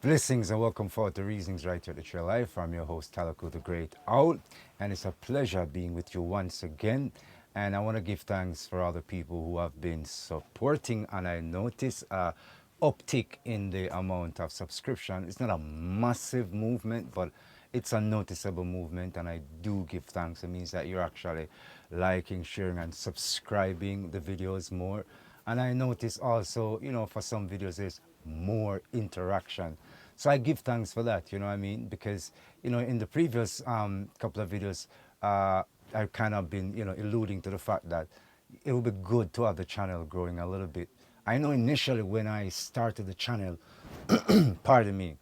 Blessings and welcome forward to Reasonings Right here at the Trail Life. I'm your host, Talaku the Great Owl, and it's a pleasure being with you once again. And I want to give thanks for all the people who have been supporting, and I notice a uptick in the amount of subscription. It's not a massive movement, but it's a noticeable movement, and I do give thanks. It means that you're actually liking, sharing, and subscribing the videos more. And I notice also, for some videos, there's more interaction. So I give thanks for that, you know what I mean? Because, in the previous couple of videos, I've kind of been, alluding to the fact that it would be good to have the channel growing a little bit. I know initially when I started the channel, pardon me,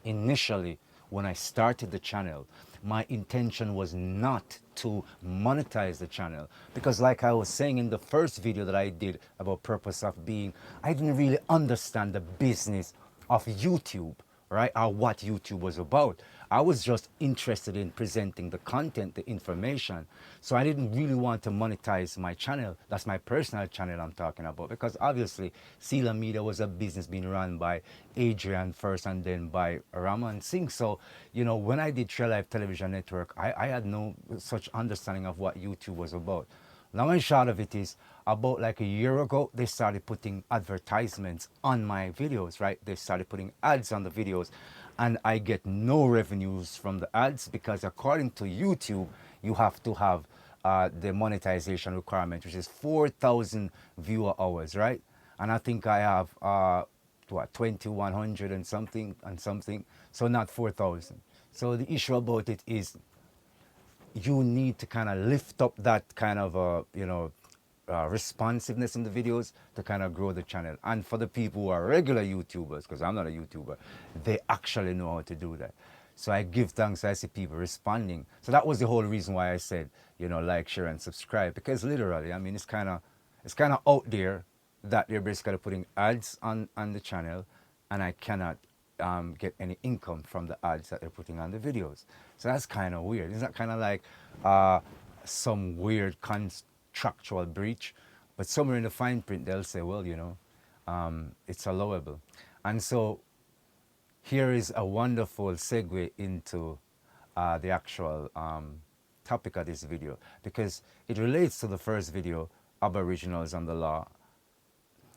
initially when I started the channel, my intention was not to monetize the channel because like I was saying in the first video that I did about purpose of being, I didn't really understand the business of YouTube, right? Or what YouTube was about. I was just interested in presenting the content, the information. So I didn't really want to monetize my channel. That's my personal channel I'm talking about. Because obviously, Sela Media was a business being run by Adrian first and then by Raman Singh. So, when I did Trail Life Television Network, I had no such understanding of what YouTube was about. Long and short of it is, about like a year ago, they started putting advertisements on my videos, right? They started putting ads on the videos, and I get no revenues from the ads because according to YouTube, you have to have the monetization requirement, which is 4,000 viewer hours, right? And I think I have, 2,100 and something, so not 4,000. So the issue about it is you need to kind of lift up that kind of responsiveness in the videos to kind of grow the channel. And for the people who are regular YouTubers, because I'm not a YouTuber, they actually know how to do that. So I give thanks. I see people responding. So that was the whole reason why I said, like, share, and subscribe. Because literally, I mean, it's kind of out there that they're basically putting ads on the channel, and I cannot get any income from the ads that they're putting on the videos. So that's kind of weird. Isn't that kind of like some weird contractual breach? But somewhere in the fine print, they'll say, well, it's allowable. And so here is a wonderful segue into the actual topic of this video because it relates to the first video, Aboriginals and the Law.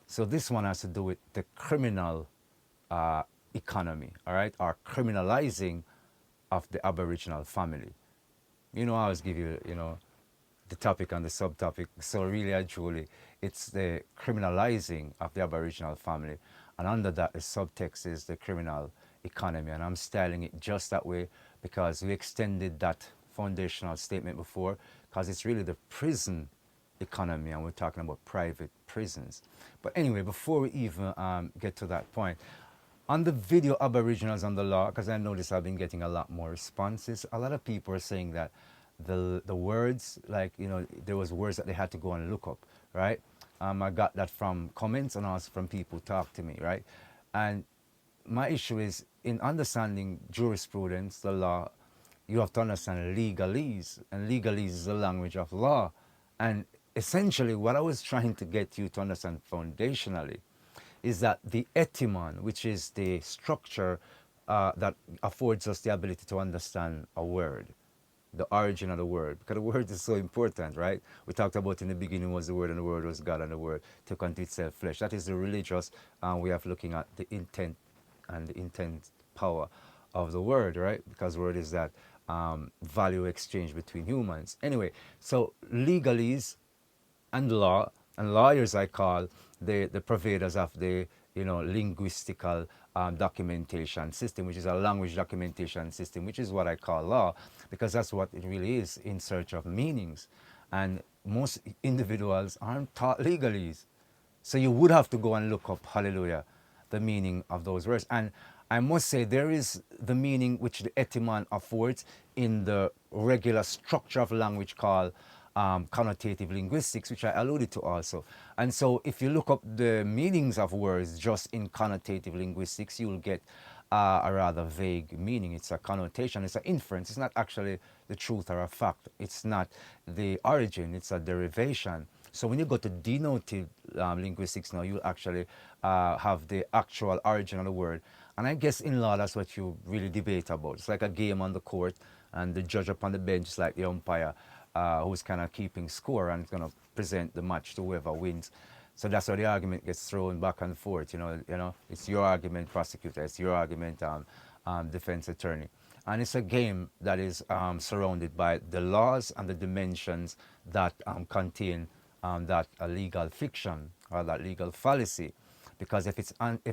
So this one has to do with the criminal economy, all right, or criminalizing of the Aboriginal family. I always give you, the topic and the subtopic. So really and truly, it's the criminalizing of the Aboriginal family. And under that, the subtext is the criminal economy. And I'm styling it just that way because we extended that foundational statement before because it's really the prison economy and we're talking about private prisons. But anyway, before we even get to that point, on the video Aboriginals and the Law, because I noticed I've been getting a lot more responses, a lot of people are saying that the words, like, there was words that they had to go and look up, right? I got that from comments and also from people who talk to me, right? And my issue is in understanding jurisprudence, the law, you have to understand legalese, and legalese is the language of law. And essentially, what I was trying to get you to understand foundationally is that the etymon, which is the structure that affords us the ability to understand a word, the origin of the word, because the word is so important, right? We talked about in the beginning was the word, and the word was God, and the word took unto itself flesh. That is the religious way of looking at the intent and the intent power of the word, right? Because word is that value exchange between humans. Anyway, so legalese and law, and lawyers I call the providers of the linguistical documentation system, which is a language documentation system, which is what I call law, because that's what it really is, in search of meanings. And most individuals aren't taught legalese. So you would have to go and look up, hallelujah, the meaning of those words. And I must say, there is the meaning which the etymon affords in the regular structure of language called connotative linguistics, which I alluded to also. And so if you look up the meanings of words just in connotative linguistics, you'll get a rather vague meaning. It's a connotation, it's an inference. It's not actually the truth or a fact. It's not the origin, it's a derivation. So when you go to denotative linguistics now, you'll actually have the actual origin of the word. And I guess in law, that's what you really debate about. It's like a game on the court, and the judge up on the bench is like the umpire, who's kind of keeping score and is going to present the match to whoever wins. So that's why the argument gets thrown back and forth. It's your argument, prosecutor. It's your argument, defense attorney. And it's a game that is surrounded by the laws and the dimensions that contain that legal fiction or that legal fallacy. Because if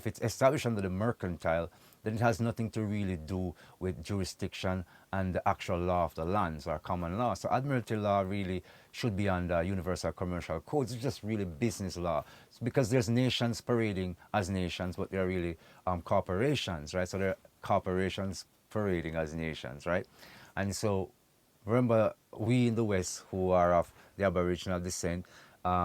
it's established under the mercantile, then it has nothing to really do with jurisdiction and the actual law of the lands or common law. So admiralty law really should be under universal commercial codes. It's just really business law. It's because there's nations parading as nations, but they're really corporations, right? So they're corporations parading as nations, right? And so remember, we in the West who are of the Aboriginal descent,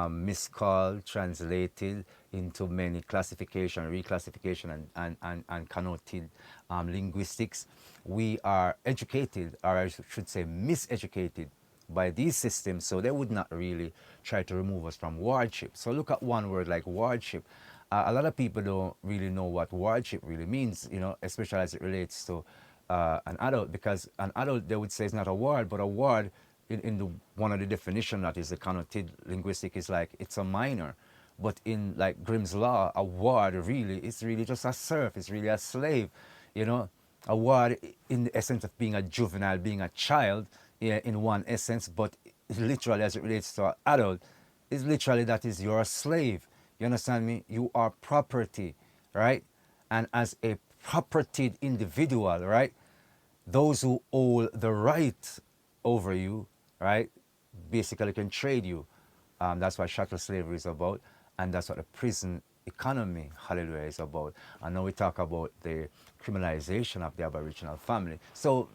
miscalled, translated into many classification, reclassification, and connoted linguistics. We are educated, or I should say miseducated, by these systems, so they would not really try to remove us from wardship. So look at one word like wardship. A lot of people don't really know what wardship really means, especially as it relates to an adult, because an adult, they would say, is not a ward, but a ward in the one of the definition that is the connoted linguistic is like it's a minor. But in like Grimm's law, a ward really is really just a serf, it's really a slave. A ward in the essence of being a juvenile, being a child, yeah, in one essence, but literally as it relates to an adult, is literally that is you're a slave. You understand me? You are property, right? And as a propertied individual, right? Those who hold the right over you, right, basically can trade you. That's what chattel slavery is about, and that's what the prison economy, hallelujah, is about. And now we talk about the criminalization of the Aboriginal family. So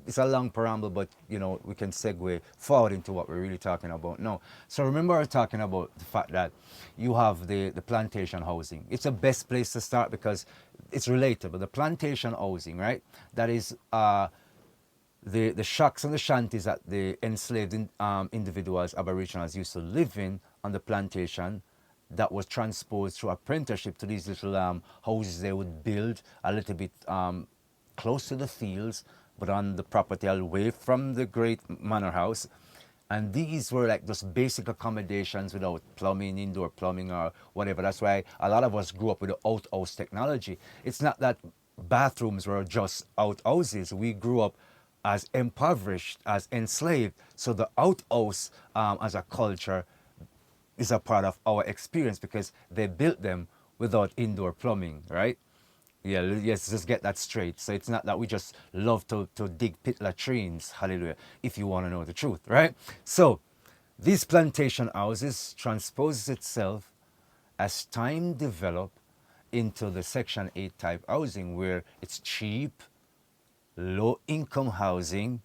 it's a long preamble, but we can segue forward into what we're really talking about now. So remember, we're talking about the fact that you have the plantation housing. It's the best place to start because it's relatable. The plantation housing, right? That is the shacks and the shanties that the enslaved individuals, Aboriginals, used to live in on the plantation, that was transposed through apprenticeship to these little houses they would build a little bit close to the fields, but on the property away from the great manor house. And these were like just basic accommodations without plumbing, indoor plumbing or whatever. That's why a lot of us grew up with the outhouse technology. It's not that bathrooms were just outhouses. We grew up as impoverished, as enslaved. So the outhouse as a culture is a part of our experience because they built them without indoor plumbing, right? Yeah, yes, just get that straight. So it's not that we just love to dig pit latrines, hallelujah, if you want to know the truth, right? So these plantation houses transposes itself as time developed into the Section 8 type housing where it's cheap, low income housing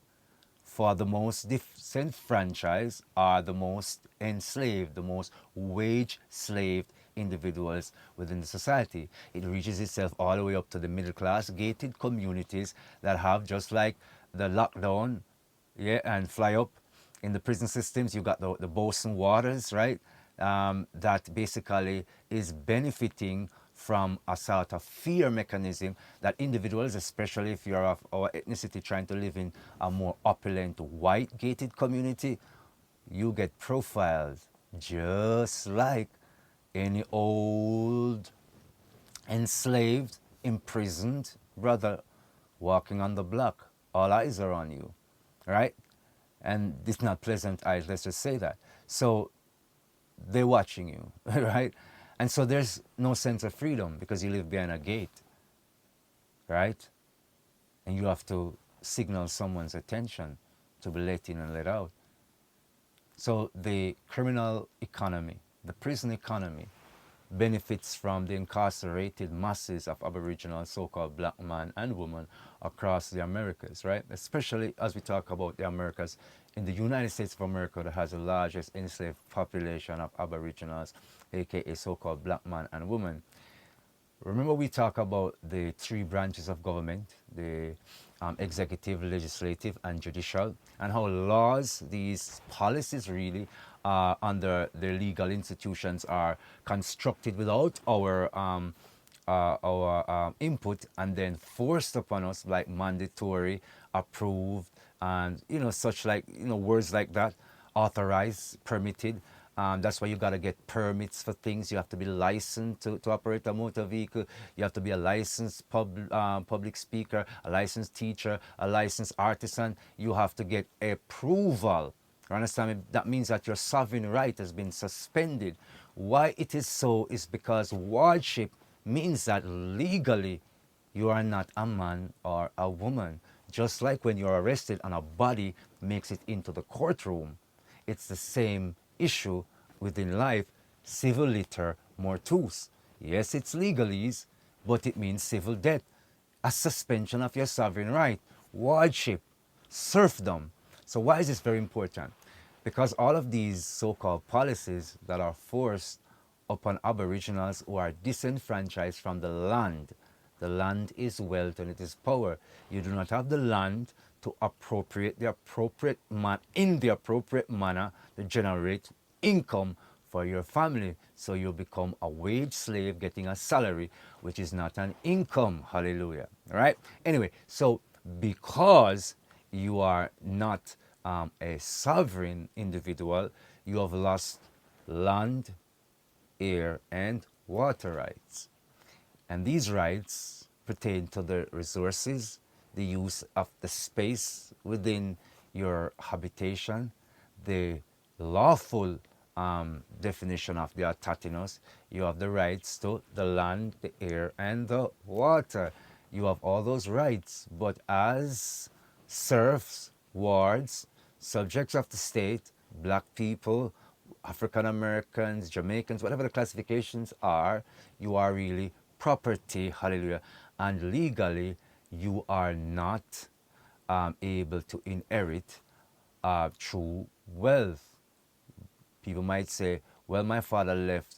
for the most disenfranchised are the most enslaved, the most wage-slaved individuals within the society. It reaches itself all the way up to the middle-class gated communities that have, just like the lockdown, yeah, and fly up in the prison systems. You got the Bosun Waters, right? That basically is benefiting from a sort of fear mechanism that individuals, especially if you're of our ethnicity trying to live in a more opulent white gated community, you get profiled just like any old enslaved, imprisoned brother walking on the block. All eyes are on you, right? And it's not pleasant eyes, let's just say that. So they're watching you, right? And so there's no sense of freedom because you live behind a gate, right? And you have to signal someone's attention to be let in and let out. So the criminal economy, the prison economy, benefits from the incarcerated masses of Aboriginal so-called black man and woman across the Americas, right? Especially as we talk about the Americas, in the United States of America that has the largest enslaved population of Aboriginals, aka so-called black man and woman. Remember we talk about the three branches of government, the executive, legislative, and judicial, and how laws, these policies really, under the legal institutions are constructed without our input and then forced upon us like mandatory, approved, and such like words like that, authorized, permitted. That's why you got to get permits for things. You have to be licensed to operate a motor vehicle. You have to be a licensed public speaker, a licensed teacher, a licensed artisan. You have to get approval. You understand me? That means that your sovereign right has been suspended. Why it is so is because wardship means that legally you are not a man or a woman. Just like when you're arrested and a body makes it into the courtroom, it's the same issue within life. Civil liter mortuus. Yes, it's legalese, but it means civil death, a suspension of your sovereign right, wardship, serfdom. So why is this very important? Because all of these so-called policies that are forced upon aboriginals who are disenfranchised from the land is wealth and it is power. You do not have the land to appropriate the appropriate man in the appropriate manner to generate income for your family. So you become a wage slave getting a salary, which is not an income. Hallelujah. All right? Anyway, so because you are not a sovereign individual, you have lost land, air, and water rights. And these rights pertain to the resources, the use of the space within your habitation, the lawful definition of the autonomous. You have the rights to the land, the air, and the water. You have all those rights, but as serfs, wards, subjects of the state, black people, African Americans, Jamaicans, whatever the classifications are, you are really property, hallelujah. And legally, you are not able to inherit through wealth. People might say, well, my father left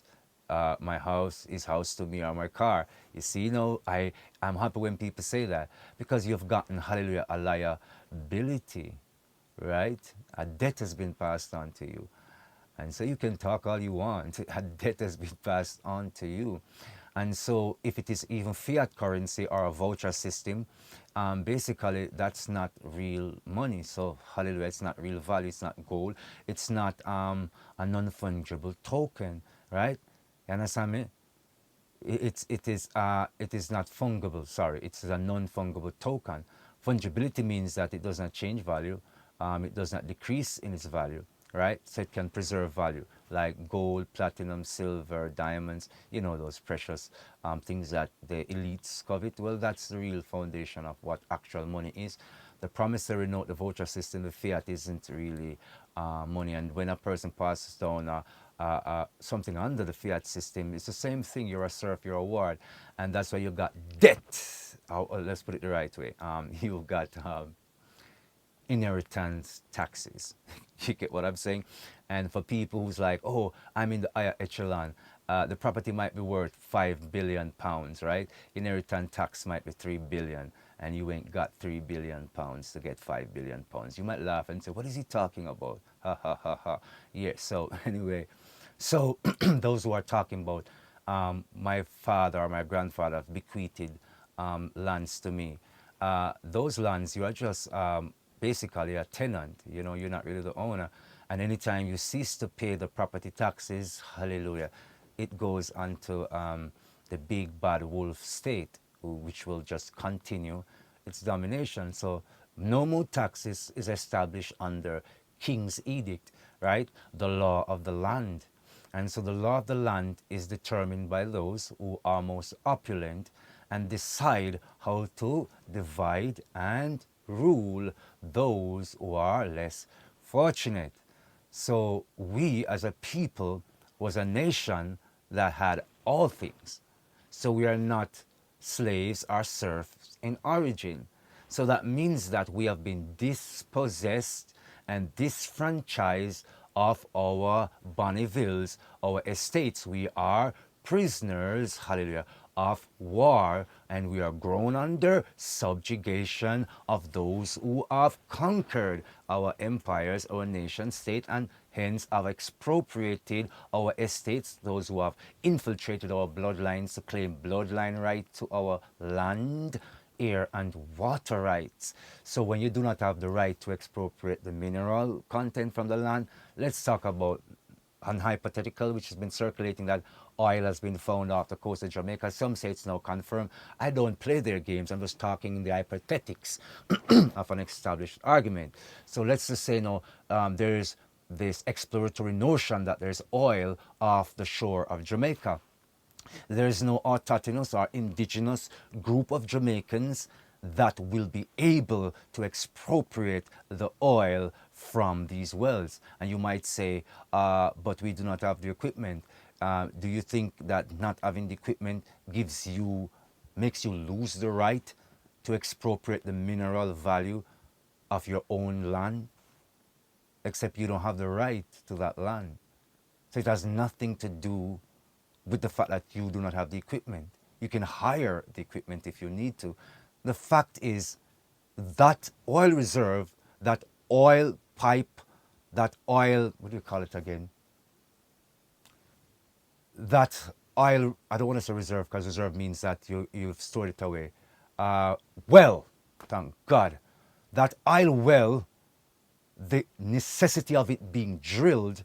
my house, his house to me, or my car. You see, I'm happy when people say that because you've gotten, hallelujah, a liability, right? A debt has been passed on to you. And so you can talk all you want. A debt has been passed on to you. And so if it is even fiat currency or a voucher system, basically that's not real money. So hallelujah, it's not real value, it's not gold, it's not a non-fungible token, right? You understand me? It is not fungible, sorry, it's a non-fungible token. Fungibility means that it does not change value, it does not decrease in its value, right? So it can preserve value, like gold, platinum, silver, diamonds, those precious things that the elites covet. Well, that's the real foundation of what actual money is. The promissory note, the voucher system, the fiat isn't really money. And when a person passes down something under the fiat system, it's the same thing. You're a serf, you're a ward, and that's why you got debt. Let's put it the right way. You've got inheritance taxes. You get what I'm saying? And for people who's like, oh, I'm in the higher echelon, the property might be worth £5 billion, right? Inheritance tax might be 3 billion, and you ain't got 3 billion pounds to get 5 billion pounds. You might laugh and say, what is he talking about? Ha ha ha ha. Yeah, so anyway, so those who are talking about my father or my grandfather have bequeathed lands to me. Those lands, you are just basically a tenant. You're not really the owner. And anytime you cease to pay the property taxes, hallelujah, it goes onto the big bad wolf state, which will just continue its domination. So no more taxes is established under King's Edict, right? The law of the land. And so the law of the land is determined by those who are most opulent and decide how to divide and rule those who are less fortunate. So we as a people was a nation that had all things. So we are not slaves or serfs in origin. So that means that we have been dispossessed and disfranchised of our Bonnevilles, our estates. We are prisoners, hallelujah, of war, and we are grown under subjugation of those who have conquered our empires, our nation state, and hence have expropriated our estates, those who have infiltrated our bloodlines to claim bloodline right to our land, air and water rights. So when you do not have the right to expropriate the mineral content from the land, let's talk about an hypothetical which has been circulating, that oil has been found off the coast of Jamaica. Some say it's now confirmed. I don't play their games. I'm just talking in the hypothetics of an established argument. So let's just say now there's this exploratory notion that there's oil off the shore of Jamaica. There is no autochthonous or indigenous group of Jamaicans that will be able to expropriate the oil from these wells. And you might say, but we do not have the equipment. Do you think that not having the equipment makes you lose the right to expropriate the mineral value of your own land? Except you don't have the right to that land. So it has nothing to do with the fact that you do not have the equipment. You can hire the equipment if you need to. The fact is that oil reserve, that oil pipe, that oil, what do you call it again? That oil, I don't want to say reserve because reserve means that you've stored it away. Well, thank God. That oil well, the necessity of it being drilled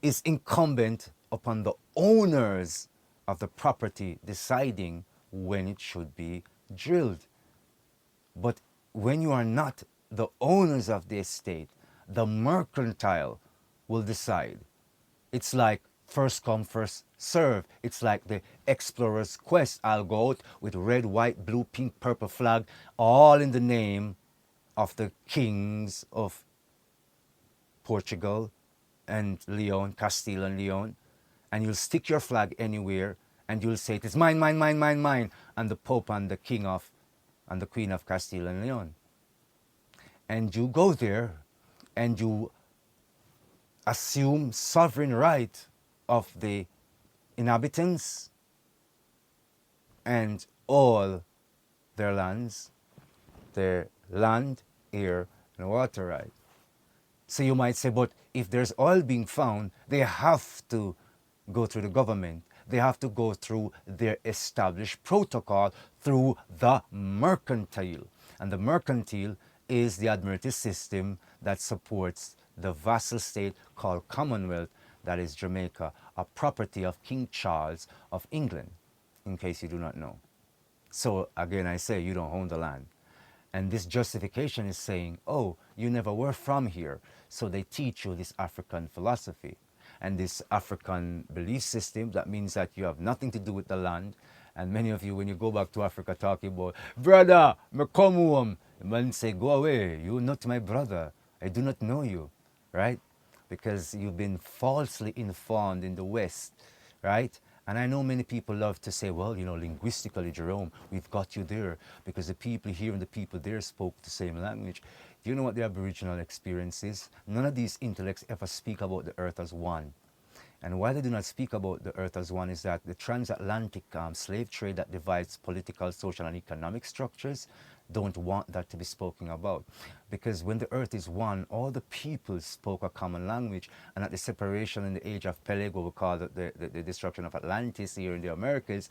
is incumbent upon the owners of the property deciding when it should be drilled. But when you are not the owners of the estate, the mercantile will decide. It's like first come, first serve. It's like the explorer's quest. I'll go out with red, white, blue, pink, purple flag, all in the name of the kings of Portugal and Leon, Castile and Leon. And you'll stick your flag anywhere and you'll say, it is mine, mine, mine, mine, mine. And the Pope and the King of, and the Queen of Castile and Leon. And you go there and you assume sovereign right of the inhabitants and all their lands, their land, air, and water right. So you might say, but if there's oil being found, they have to go through the government. They have to go through their established protocol through the mercantile. And the mercantile is the Admiralty system that supports the vassal state called Commonwealth, that is Jamaica, a property of King Charles of England, in case you do not know. So again, I say you don't own the land. And this justification is saying, oh, you never were from here. So they teach you this African philosophy and this African belief system. That means that you have nothing to do with the land. And many of you, when you go back to Africa talking about, brother, me come home, man say, go away, you're not my brother. I do not know you, right? Because you've been falsely informed in the West, right? And I know many people love to say, well, you know, linguistically, Jerome, we've got you there because the people here and the people there spoke the same language. Do you know what the Aboriginal experience is? None of these intellects ever speak about the earth as one. And why they do not speak about the earth as one is that the transatlantic slave trade that divides political, social, and economic structures don't want that to be spoken about. Because when the earth is one, all the people spoke a common language. And at the separation in the age of Peleg, what we call the destruction of Atlantis here in the Americas,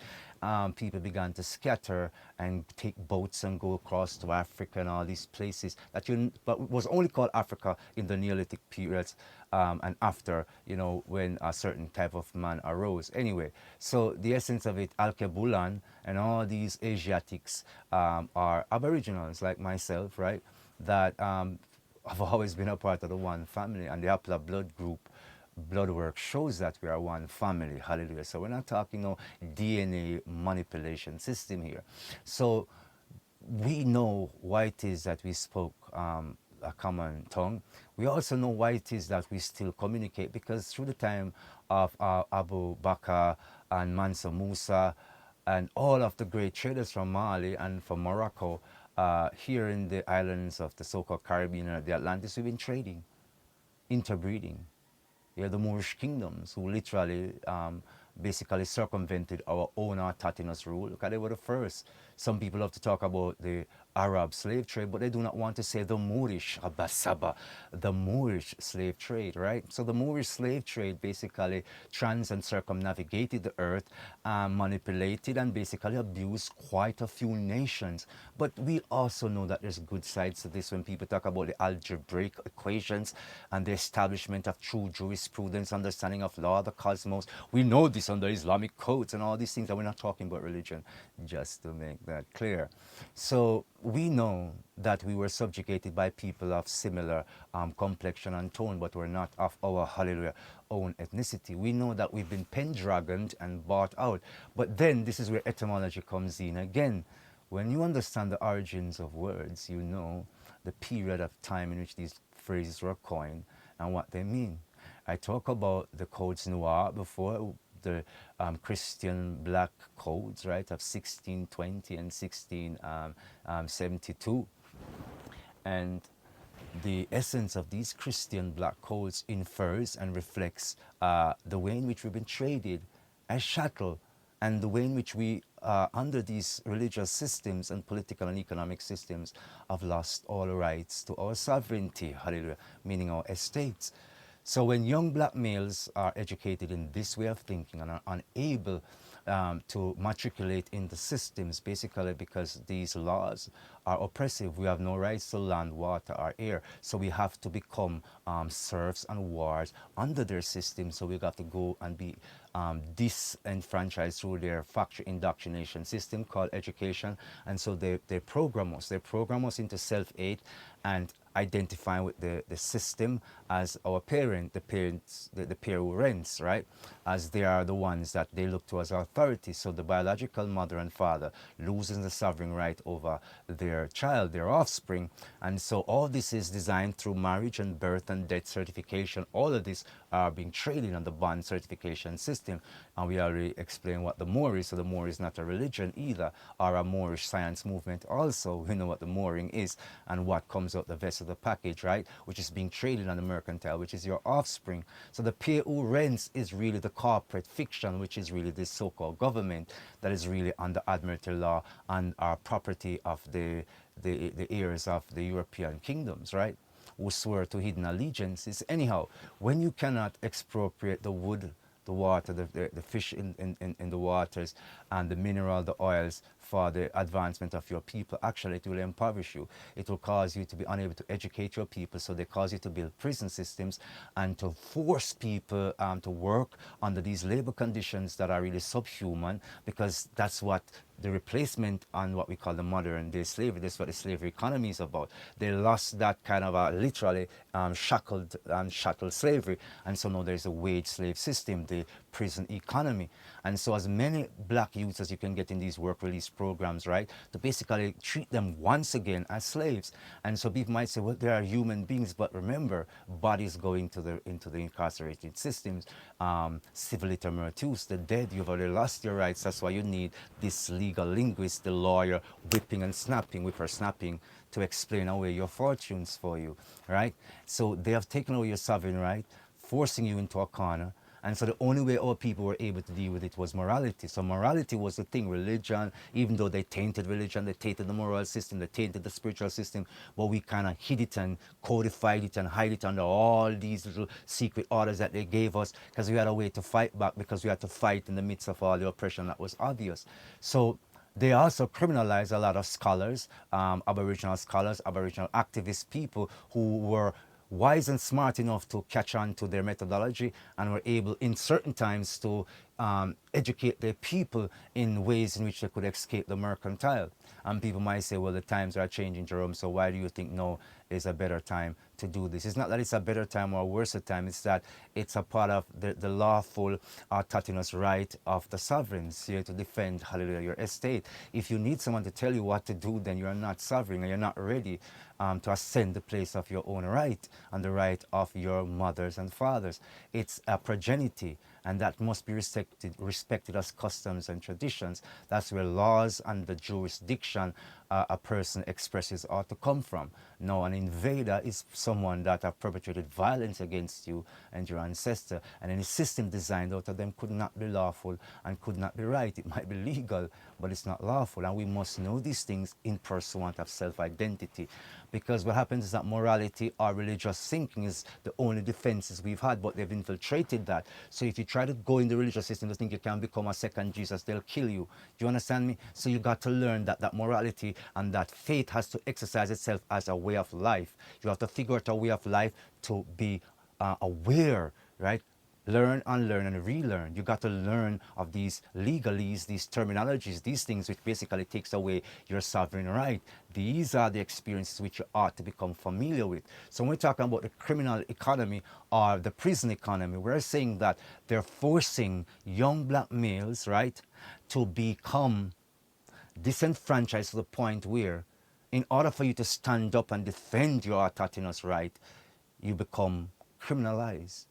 people began to scatter and take boats and go across to Africa and all these places that but was only called Africa in the Neolithic periods and after, you know, when a certain type of man arose. Anyway, so the essence of it, Al-Kebulan and all these Asiatics are Aboriginals like myself, right? That have always been a part of the one family, and the Apla blood group blood work shows that we are one family. Hallelujah. So we're not talking no DNA manipulation system here. So we know why it is that we spoke a common tongue. We also know why it is that we still communicate, because through the time of Abu Bakr and Mansa Musa and all of the great traders from Mali and from Morocco, here in the islands of the so-called Caribbean and the Atlantis, we've been trading, interbreeding. Yeah, the Moorish kingdoms who literally basically circumvented our own autochthonous rule. Look, they were the first. Some people love to talk about the Arab slave trade, but they do not want to say the Moorish, Abasaba, the Moorish slave trade, right? So the Moorish slave trade basically trans and circumnavigated the earth, manipulated and basically abused quite a few nations. But we also know that there's good sides to this when people talk about the algebraic equations and the establishment of true jurisprudence, understanding of law, the cosmos. We know this under Islamic codes and all these things, and we're not talking about religion, just to make that clear. So we know that we were subjugated by people of similar complexion and tone, but we're not of our, hallelujah, own ethnicity. We know that we've been pendragoned and bought out. But then this is where etymology comes in again. When you understand the origins of words, you know the period of time in which these phrases were coined and what they mean. I talk about the codes noir before, the Christian black codes, right, of 1620 and 1672. And the essence of these Christian black codes infers and reflects the way in which we've been traded as chattel, and the way in which we, under these religious systems and political and economic systems, have lost all rights to our sovereignty, hallelujah, meaning our estates. So when young black males are educated in this way of thinking and are unable to matriculate in the systems, basically because these laws are oppressive, we have no rights to land, water, or air. So we have to become serfs and wards under their system. So we got to go and be disenfranchised through their factory indoctrination system called education. And so they program us. They program us into self-hate and identifying with the system as our parent, the parents, the parents, right? As they are the ones that they look to as authority. So the biological mother and father losing the sovereign right over their child, their offspring. And so all this is designed through marriage and birth and death certification. All of this are being traded on the bond certification system. And we already explained what the Moor is. So the Moor is not a religion either, or a Moorish science movement also. We know what the mooring is and what comes out the vessel of the package, right? Which is being traded on the mercantile, which is your offspring. So the pay who rents is really the corporate fiction, which is really the so-called government that is really under admiralty law and are property of the heirs of the European kingdoms, right? Who swear to hidden allegiances. Anyhow, when you cannot expropriate the wood, the water, the fish in the waters, and the mineral, the oils for the advancement of your people, actually it will impoverish you. It will cause you to be unable to educate your people, so they cause you to build prison systems and to force people to work under these labor conditions that are really subhuman, because that's what the replacement on what we call the modern day slavery. That's what the slavery economy is about. They lost that kind of literally shackled and chattel slavery, and so now there's a wage slave system, the prison economy. And so as many black youths as you can get in these work release programs, right, to basically treat them once again as slaves. And so people might say, well, they are human beings, but remember, bodies go into the incarcerated systems, civiliter meritus, the dead. You've already lost your rights. That's why you need this legal linguist, the lawyer, whipping and snapping, whippersnapping, to explain away your fortunes for you, right? So they have taken away your sovereign right, forcing you into a corner. And so the only way our people were able to deal with it was morality. So morality was the thing. Religion, even though they tainted religion, they tainted the moral system, they tainted the spiritual system, but we kind of hid it and codified it and hide it under all these little secret orders that they gave us, because we had a way to fight back, because we had to fight in the midst of all the oppression that was obvious. So they also criminalized a lot of scholars, Aboriginal scholars, Aboriginal activist people who were wise and smart enough to catch on to their methodology and were able in certain times to educate their people in ways in which they could escape the mercantile. And people might say, well, the times are changing, Jerome, so why do you think now is a better time to do this? It's not that it's a better time or a worse time, it's that it's a part of the lawful autonomous right of the sovereigns here to defend, hallelujah, your estate. If you need someone to tell you what to do, then you're not sovereign and you're not ready to ascend the place of your own right and the right of your mothers and fathers. It's a progeny and that must be respected as customs and traditions. That's where laws and the jurisdiction a person expresses ought to come from. Now, an invader is someone that have perpetrated violence against you and your ancestor, and any system designed out of them could not be lawful and could not be right. It might be legal, but it's not lawful, and we must know these things in pursuant of self-identity. Because what happens is that morality or religious thinking is the only defenses we've had, but they've infiltrated that. So if you try to go in the religious system to think you can become a second Jesus, they'll kill you. Do you understand me? So you got to learn that morality and that faith has to exercise itself as a way of life. You have to figure out a way of life to be aware, right? Learn, unlearn, and relearn. You got to learn of these legalese, these terminologies, these things which basically takes away your sovereign right. These are the experiences which you ought to become familiar with. So when we're talking about the criminal economy or the prison economy, we're saying that they're forcing young black males, right, to become disenfranchised to the point where, in order for you to stand up and defend your autonomous right, you become criminalized.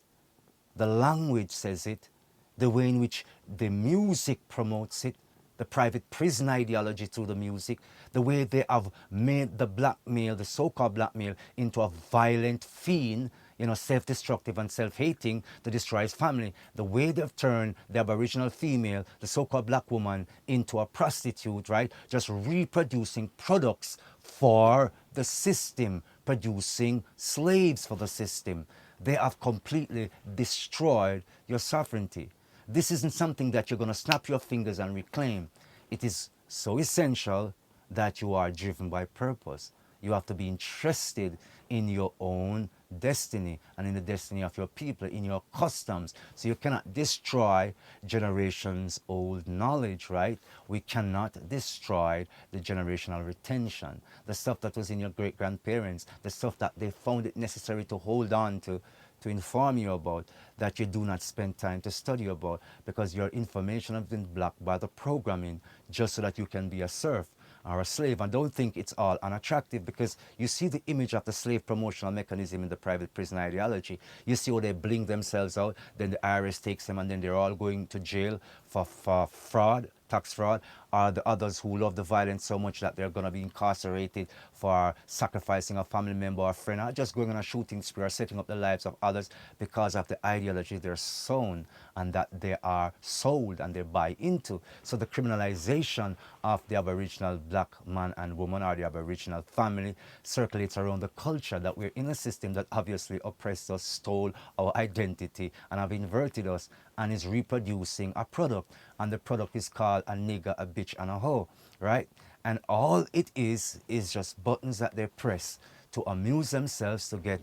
The language says it, the way in which the music promotes it, the private prison ideology through the music, the way they have made the black male, the so-called black male, into a violent fiend, self-destructive and self-hating to destroy his family. The way they've turned the Aboriginal female, the so-called black woman, into a prostitute, right? Just reproducing products for the system, producing slaves for the system. They have completely destroyed your sovereignty. This isn't something that you're going to snap your fingers and reclaim. It is so essential that you are driven by purpose. You have to be interested in your own destiny and in the destiny of your people, in your customs. So you cannot destroy generations old knowledge, right? We cannot destroy the generational retention, the stuff that was in your great grandparents, the stuff that they found it necessary to hold on to inform you about, that you do not spend time to study about, because your information has been blocked by the programming just so that you can be a serf or a slave. And don't think it's all unattractive, because you see the image of the slave promotional mechanism in the private prison ideology. You see how they bling themselves out, then the IRS takes them, and then they're all going to jail for fraud, tax fraud, or the others who love the violence so much that they're going to be incarcerated for sacrificing a family member or friend, or just going on a shooting spree or setting up the lives of others because of the ideology they're sown and that they are sold and they buy into. So the criminalization of the Aboriginal black man and woman, or the Aboriginal family, circulates around the culture that we're in a system that obviously oppressed us, stole our identity, and have inverted us, and is reproducing a product. And the product is called a nigger, a bitch, and a hoe, right? And all it is just buttons that they press to amuse themselves, to get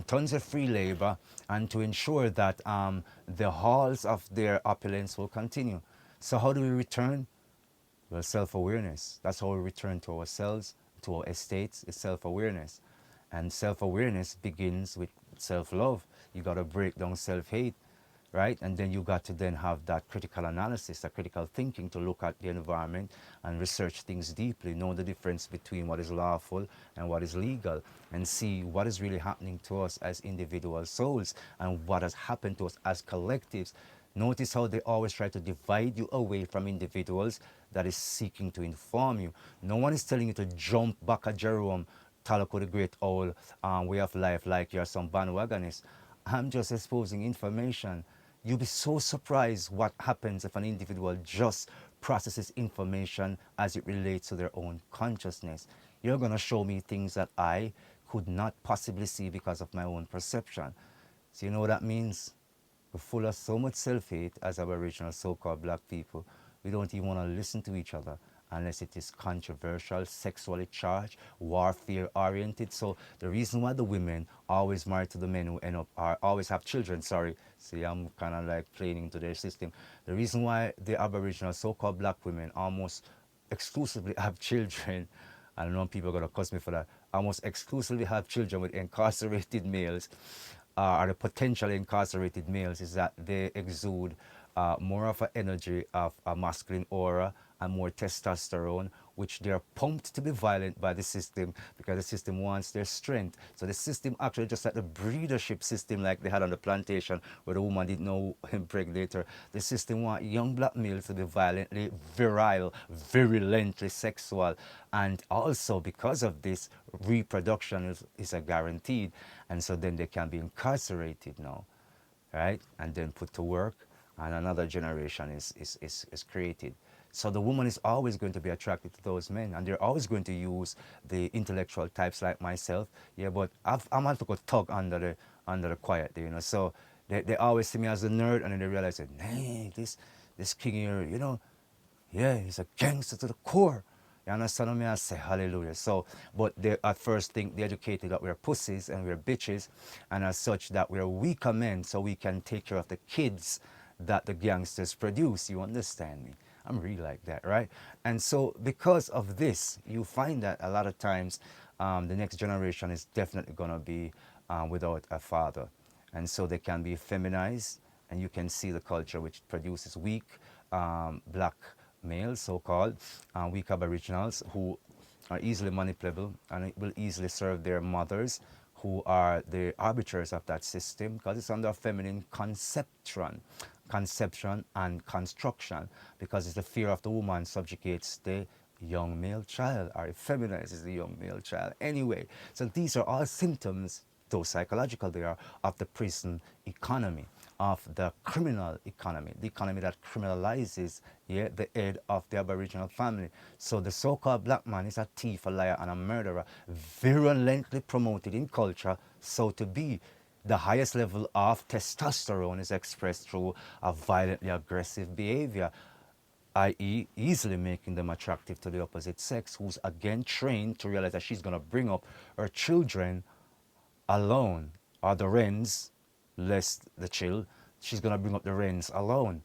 tons of free labor, and to ensure that the halls of their opulence will continue. So how do we return? Well, self-awareness. That's how we return to ourselves, to our estates, is self-awareness. And self-awareness begins with self-love. You got to break down self-hate, right? And then you got to then have that critical analysis, that critical thinking, to look at the environment and research things deeply, know the difference between what is lawful and what is legal, and see what is really happening to us as individual souls and what has happened to us as collectives. Notice how they always try to divide you away from individuals that is seeking to inform you. No one is telling you to jump back at Jerome Talaco the Great Owl way of life like you're some bandwagonist. I'm just exposing information. You'll be so surprised what happens if an individual just processes information as it relates to their own consciousness. You're going to show me things that I could not possibly see because of my own perception. So you know what that means? We're full of so much self-hate as Aboriginal so-called black people. We don't even want to listen to each other unless it is controversial, sexually charged, warfare-oriented. So the reason why the women always marry to the men who end up, or always have children, sorry. See, I'm kind of like playing into their system. The reason why the Aboriginal so-called black women almost exclusively have children, I don't know if people are going to cuss me for that, almost exclusively have children with incarcerated males, or the potentially incarcerated males, is that they exude more of an energy of a masculine aura and more testosterone, which they are pumped to be violent by the system because the system wants their strength. So the system actually just like the breedership system like they had on the plantation where the woman didn't know who impregnate her. The system want young black males to be violently virile, virulently sexual. And also because of this, reproduction is a guaranteed. And so then they can be incarcerated now, right? And then put to work, and another generation is created. So the woman is always going to be attracted to those men, and they're always going to use the intellectual types like myself. Yeah, but I'm have to go tug under the quiet, you know. So they always see me as a nerd, and then they realize that, hey, this king here, you know, yeah, he's a gangster to the core. You understand what I mean? I say hallelujah. So, but they at first think they educated that we're pussies and we're bitches, and as such that we're weaker men, so we can take care of the kids that the gangsters produce. You understand me? I'm really like that, right? And so because of this, you find that a lot of times the next generation is definitely going to be without a father. And so they can be feminized, and you can see the culture which produces weak black males, so-called weak aboriginals, who are easily manipulable and it will easily serve their mothers, who are the arbiters of that system, because it's under a feminine conception and construction, because it's the fear of the woman subjugates the young male child, or it feminizes the young male child anyway. So these are all symptoms, though psychological they are, of the prison economy, of the criminal economy, the economy that criminalizes, yeah, the head of the Aboriginal family. So the so-called black man is a thief, a liar, and a murderer, virulently promoted in culture, so to be. The highest level of testosterone is expressed through a violently aggressive behavior, i.e. easily making them attractive to the opposite sex, who's again trained to realize that she's going to bring up her children alone, or the wrens, less the chill, she's going to bring up the wrens alone,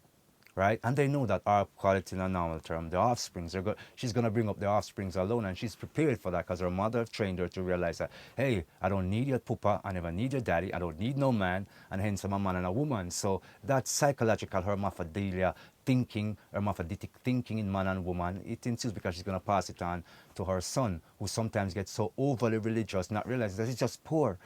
right? And they know that our quality in a normal term, the offsprings, she's going to bring up the offsprings alone, and she's prepared for that because her mother trained her to realize that, hey, I don't need your papa, I never need your daddy, I don't need no man, and hence I'm a man and a woman. So that psychological hermaphrodilia thinking, hermaphroditic thinking in man and woman, it ensues because she's going to pass it on to her son, who sometimes gets so overly religious, not realizing that he's just poor.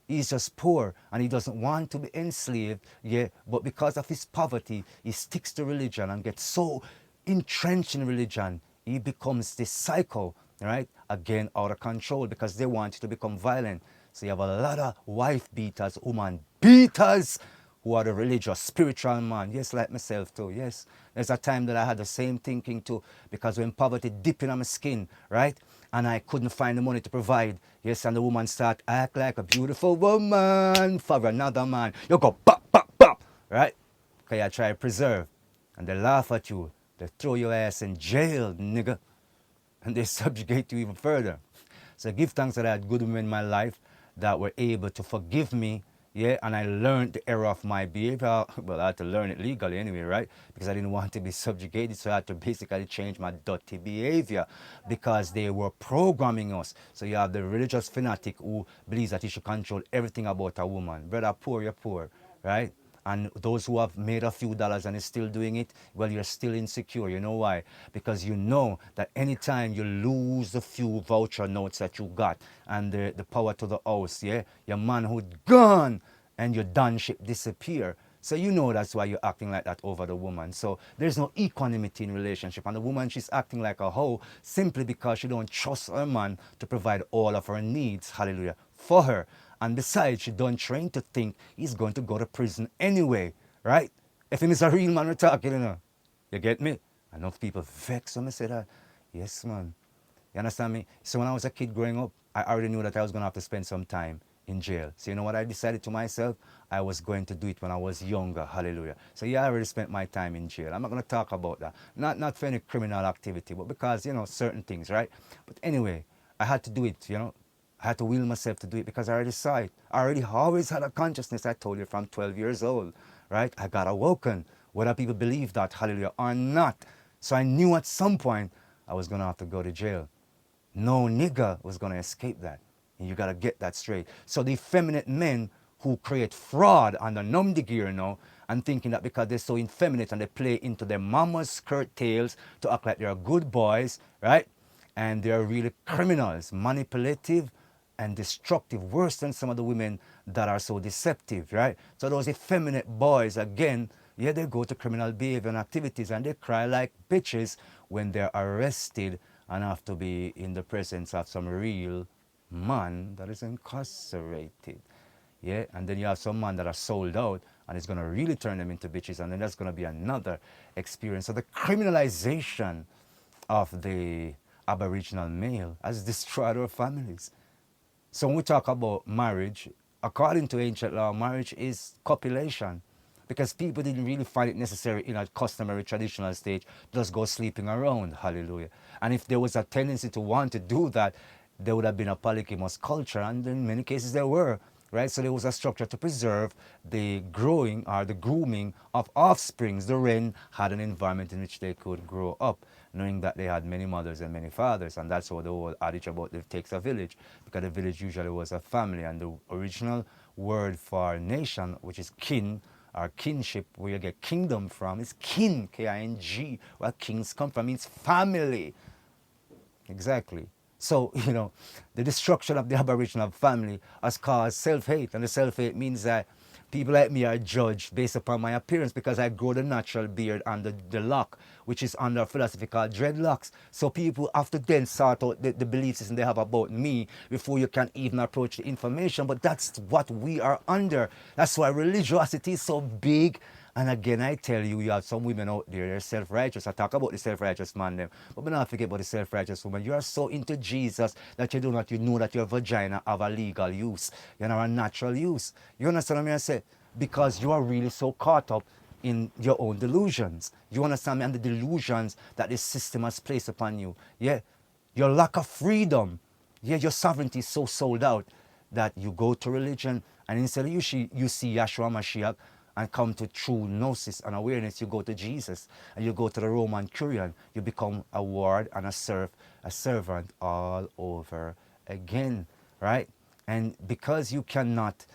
He's just poor and he doesn't want to be enslaved, yeah, but because of his poverty, he sticks to religion and gets so entrenched in religion, he becomes this psycho, right? Again, out of control because they want you to become violent. So you have a lot of wife beaters, woman beaters, who are the religious, spiritual man. Yes, like myself too, yes. There's a time that I had the same thinking too, because when poverty dipping on my skin, right? And I couldn't find the money to provide. Yes, and the woman start act like a beautiful woman for another man. You go bop, bop, bop, right? Because you try to preserve. And they laugh at you. They throw your ass in jail, nigga. And they subjugate you even further. So give thanks that I had good women in my life that were able to forgive me, yeah, and I learned the error of my behavior. Well, I had to learn it legally anyway, right? Because I didn't want to be subjugated, so I had to basically change my dirty behavior because they were programming us. So you have the religious fanatic who believes that he should control everything about a woman. Brother, poor, you're poor, right? And those who have made a few dollars and is still doing it, well, you're still insecure. You know why? Because you know that anytime you lose the few voucher notes that you got and the power to the house, yeah, your manhood gone and your donship disappear. So you know that's why you're acting like that over the woman. So there's no equanimity in relationship. And the woman, she's acting like a hoe simply because she don't trust her man to provide all of her needs, hallelujah, for her. And besides, she don't train to think he's going to go to prison anyway, right? If him is a real man we're talking, you know. You get me? Enough people vex when I say that. Yes, man. You understand me? So when I was a kid growing up, I already knew that I was going to have to spend some time in jail. So you know what I decided to myself? I was going to do it when I was younger. Hallelujah. So yeah, I already spent my time in jail. I'm not going to talk about that. Not for any criminal activity, but because, you know, certain things, right? But anyway, I had to do it, you know. I had to will myself to do it because I already saw it. I already always had a consciousness, I told you, from 12 years old, right? I got awoken, whether people believe that, hallelujah, or not. So I knew at some point I was going to have to go to jail. No nigger was going to escape that. And you got to get that straight. So the effeminate men who create fraud on the numdy gear now and thinking that because they're so effeminate and they play into their mama's skirt tails to act like they're good boys, right? and they are really criminals, manipulative and destructive, worse than some of the women that are so deceptive, right? So those effeminate boys, again, yeah, they go to criminal behavior and activities and they cry like bitches when they're arrested and have to be in the presence of some real man that is incarcerated. Yeah, and then you have some man that are sold out and it's going to really turn them into bitches, and then that's going to be another experience. So the criminalization of the Aboriginal male has destroyed our families. So when we talk about marriage, according to ancient law, marriage is copulation, because people didn't really find it necessary in a customary traditional stage just go sleeping around. Hallelujah. And if there was a tendency to want to do that, there would have been a polygamous culture, and in many cases there were. Right? So there was a structure to preserve the growing or the grooming of offsprings. The wren had an environment in which they could grow up, knowing that they had many mothers and many fathers. And that's what the whole adage about it takes a village, because a village usually was a family. And the original word for nation, which is kin or kinship, where you get kingdom from, is kin, K-I-N-G. Where kings come from means family. Exactly. So, the destruction of the Aboriginal family has caused self-hate. And the self-hate means that people like me are judged based upon my appearance, because I grow the natural beard and the lock, which is under a philosophy called dreadlocks. So people have to then sort out the belief system they have about me before you can even approach the information. But that's what we are under. That's why religiosity is so big. And again, I tell you, you have some women out there, they're self-righteous. I talk about the self-righteous man them, but we not forget about the self-righteous woman. You are so into Jesus that you know that your vagina have a legal use. You know, a natural use. You understand what I say? Because you are really so caught up in your own delusions. You understand me? And the delusions that this system has placed upon you. Yeah. Your lack of freedom. Yeah, your sovereignty is so sold out that you go to religion, and instead of you see Yahshua Mashiach and come to true gnosis and awareness, you go to Jesus and you go to the Roman Curian. You become a ward and a servant all over again, right? And because you cannot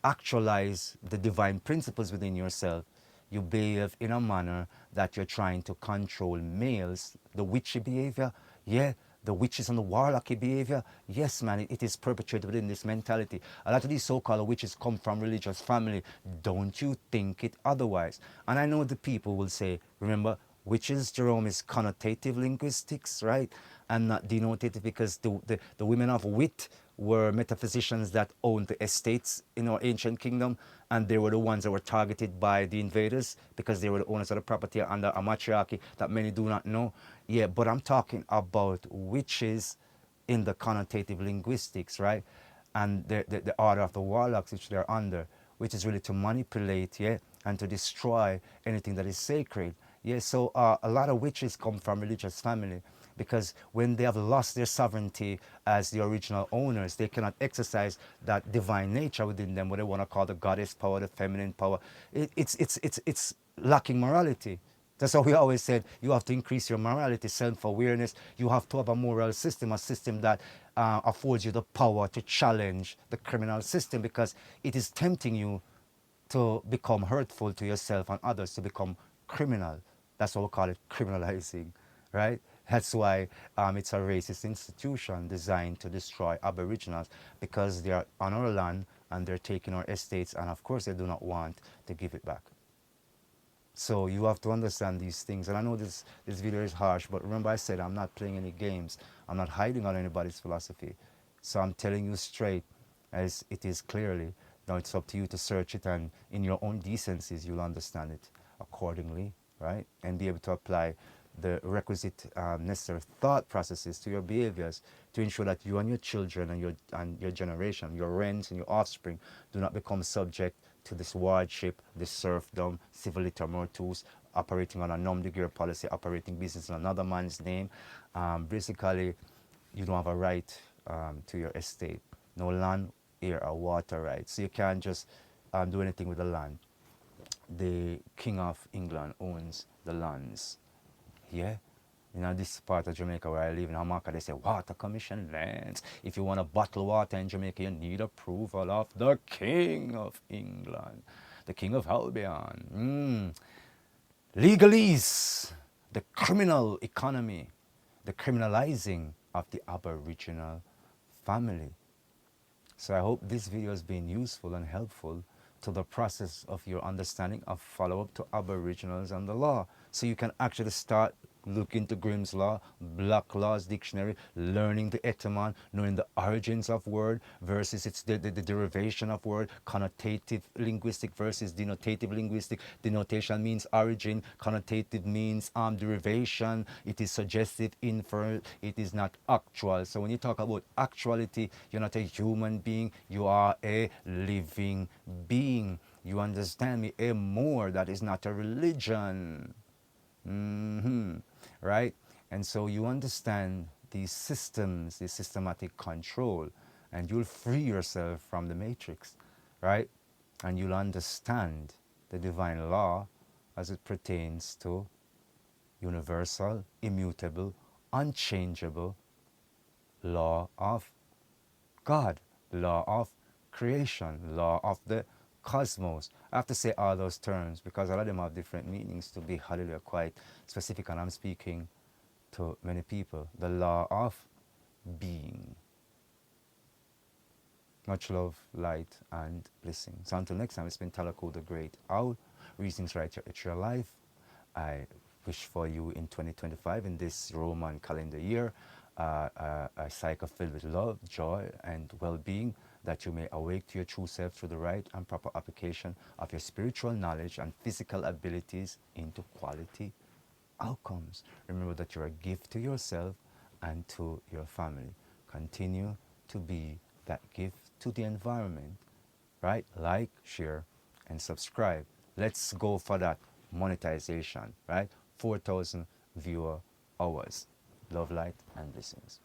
actualize the divine principles within yourself, you behave in a manner that you're trying to control males, the witchy behavior, yeah, the witches and the warlocky behavior, yes, man, it is perpetuated within this mentality. A lot of these so-called witches come from religious family. Don't you think it otherwise? And I know the people will say, remember, witches, Jerome, is connotative linguistics, right? And not denotative, because the women of wit were metaphysicians that owned the estates in our ancient kingdom, and they were the ones that were targeted by the invaders because they were the owners of the property under a matriarchy that many do not know. Yeah, but I'm talking about witches in the connotative linguistics, right? And the order of the warlocks which they're under, which is really to manipulate, yeah, and to destroy anything that is sacred. Yeah, so a lot of witches come from religious family, because when they have lost their sovereignty as the original owners, they cannot exercise that divine nature within them, what they want to call the goddess power, the feminine power. It's lacking morality. That's why we always said you have to increase your morality, self-awareness. You have to have a moral system, a system that affords you the power to challenge the criminal system, because it is tempting you to become hurtful to yourself and others, to become criminal. That's what we call it, criminalizing, right? That's why it's a racist institution designed to destroy Aboriginals, because they are on our land and they're taking our estates, and of course they do not want to give it back. So you have to understand these things. And I know this video is harsh, but remember I said I'm not playing any games. I'm not hiding on anybody's philosophy. So I'm telling you straight as it is clearly. Now it's up to you to search it, and in your own decencies you'll understand it accordingly, right? And be able to apply the requisite necessary thought processes to your behaviors to ensure that you and your children and your generation, your wrens and your offspring, do not become subject to this wardship, this serfdom, civilita mortuus, operating on a nom de guerre policy, operating business in another man's name. Basically, you don't have a right to your estate. No land, air, or water rights. So you can't just do anything with the land. The King of England owns the lands. Yeah? This part of Jamaica where I live in Hamaka, they say water commission lands. If you want to bottle water in Jamaica, you need approval of the King of England, the King of Albion. Legalese, the criminal economy. the criminalizing of the Aboriginal family. So I hope this video has been useful and helpful to the process of your understanding of follow-up to Aboriginals and the law. So you can actually start looking to Grimm's Law, Black Laws Dictionary, learning the etymon, knowing the origins of word versus its the derivation of word, connotative linguistic versus denotative linguistic. Denotation means origin, connotative means derivation. It is suggestive, infer, it is not actual. So when you talk about actuality, you're not a human being, you are a living being. You understand me? A more, that is not a religion. Right? And so you understand these systems, the systematic control, and you'll free yourself from the matrix, right? And you'll understand the divine law as it pertains to universal, immutable, unchangeable law of God, law of creation, law of the cosmos. I have to say all those terms because a lot of them have different meanings to be, hallelujah, quite specific, and I'm speaking to many people. The law of being. Much love, light, and blessings. So until next time, it's been Talaku the Great Owl. Reasons right at your life. I wish for you in 2025, in this Roman calendar year, a cycle filled with love, joy, and well-being, that you may awake to your true self through the right and proper application of your spiritual knowledge and physical abilities into quality outcomes. Remember that you're a gift to yourself and to your family. Continue to be that gift to the environment, right? Like, share, and subscribe. Let's go for that monetization, right? 4,000 viewer hours. Love, light, and blessings.